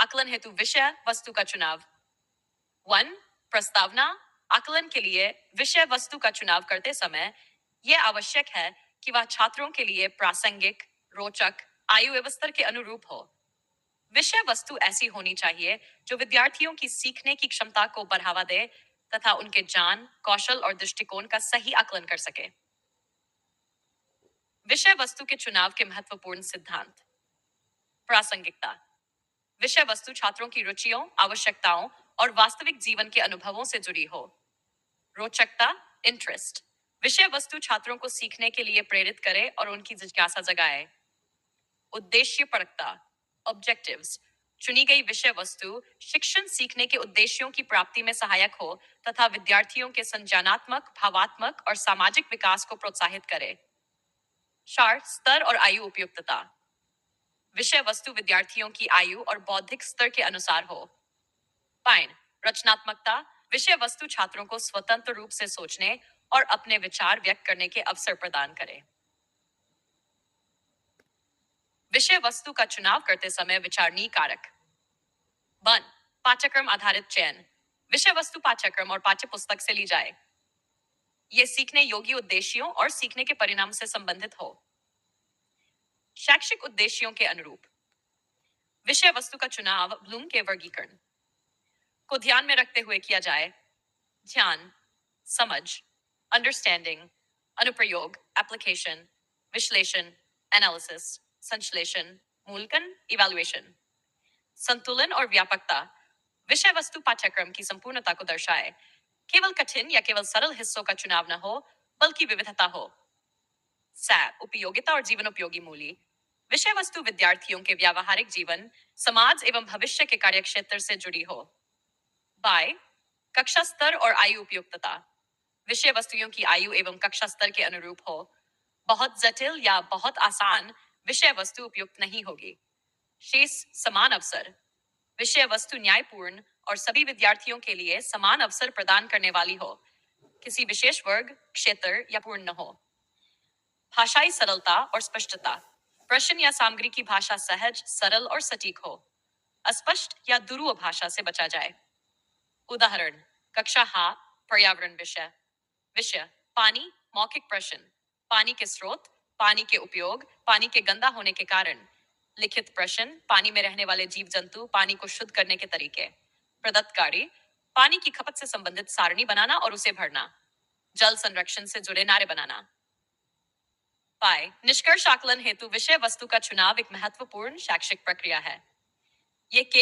आकलन हेतु विषय वस्तु का चुनाव। 1. प्रस्तावना। आकलन के लिए विषय वस्तु का चुनाव करते समय यह आवश्यक है कि वह छात्रों के लिए प्रासंगिक, रोचक, आयु एवं स्तर के अनुरूप हो। विषय वस्तु ऐसी होनी चाहिए जो विद्यार्थियों की सीखने की क्षमता को बढ़ावा दे तथा उनके ज्ञान, कौशल और दृष्टिकोण का सही आकलन कर सके। विषय वस्तु के चुनाव के महत्वपूर्ण सिद्धांत। प्रासंगिकता। विषय वस्तु छात्रों की रुचियों, आवश्यकताओं और वास्तविक जीवन के अनुभवों से जुड़ी हो। रोचकता, इंटरेस्ट। विषय वस्तु छात्रों को सीखने के लिए प्रेरित करे और उनकी जिज्ञासा जगाए। उद्देश्यपरकता, ऑब्जेक्टिव्स। चुनी गई विषय वस्तु शिक्षण सीखने के उद्देश्यों की प्राप्ति में सहायक हो तथा विद्यार्थियों के संज्ञानात्मक, भावात्मक और सामाजिक विकास को प्रोत्साहित करे। सार, स्तर और आयु उपयुक्तता। विषय वस्तु विद्यार्थियों की आयु और बौद्धिक स्तर के अनुसार हो। पाइन, रचनात्मकता। विषय वस्तु छात्रों को स्वतंत्र रूप से सोचने और अपने विचार व्यक्त करने के अवसर प्रदान करे। विषय वस्तु का चुनाव करते समय विचारणीय कारक। 1. पाठ्यक्रम आधारित चयन। विषय वस्तु पाठ्यक्रम और पाठ्य पुस्तक से ली जाए। यह सीखने योग्य उद्देश्यों और सीखने के परिणाम से संबंधित हो। शैक्षिक उद्देश्यों के अनुरूप। विषय वस्तु का चुनाव ब्लूम के वर्गीकरण को ध्यान में रखते हुए किया जाए। ध्यान, समझ, अंडरस्टैंडिंग, अनुप्रयोग, एप्लीकेशन, विश्लेषण, एनालिसिस, संश्लेषण, मूल्यांकन, इवैल्यूएशन। संतुलन और व्यापकता। विषय वस्तु पाठ्यक्रम की संपूर्णता को दर्शाए। केवल कठिन या केवल सरल हिस्सों का चुनाव न हो, बल्कि विविधता हो। सैप, उपयोगिता और जीवन उपयोगी मूल्य। विषय वस्तु विद्यार्थियों के व्यावहारिक जीवन, समाज एवं भविष्य के कार्यक्षेत्र से जुड़ी हो। बाय, कक्षा स्तर और आयु उपयुक्तता। विषय वस्तुओं की आयु एवं कक्षा स्तर के अनुरूप हो। बहुत जटिल या बहुत आसान विषय वस्तु उपयुक्त नहीं होगी। शेष, समान अवसर। विषय वस्तु न्यायपूर्ण और सभी विद्यार्थियों के लिए समान अवसर प्रदान करने वाली हो। किसी विशेष वर्ग, क्षेत्र या पूर्ण न हो। भाषाई सरलता और स्पष्टता। प्रश्न या सामग्री की भाषा सहज, सरल और सटीक हो। अस्पष्ट या दुरूह भाषा से बचा जाए। उदाहरण, कक्षा हा, पर्यावरण विषय। विषय, पानी, मौखिक प्रश्न। पानी के स्रोत, पानी के उपयोग, पानी के गंदा होने के कारण। लिखित प्रश्न, पानी में रहने वाले जीव जंतु, पानी को शुद्ध करने के तरीके। प्रदत्त कार्य, पानी की खपत से संबंधित सारणी बनाना और उसे भरना। जल संरक्षण से जुड़े नारे बनाना। पाए, निष्कर्ष आकलन हेतु विषय वस्तु का चुनाव एक महत्वपूर्ण शैक्षिक प्रक्रिया है। यह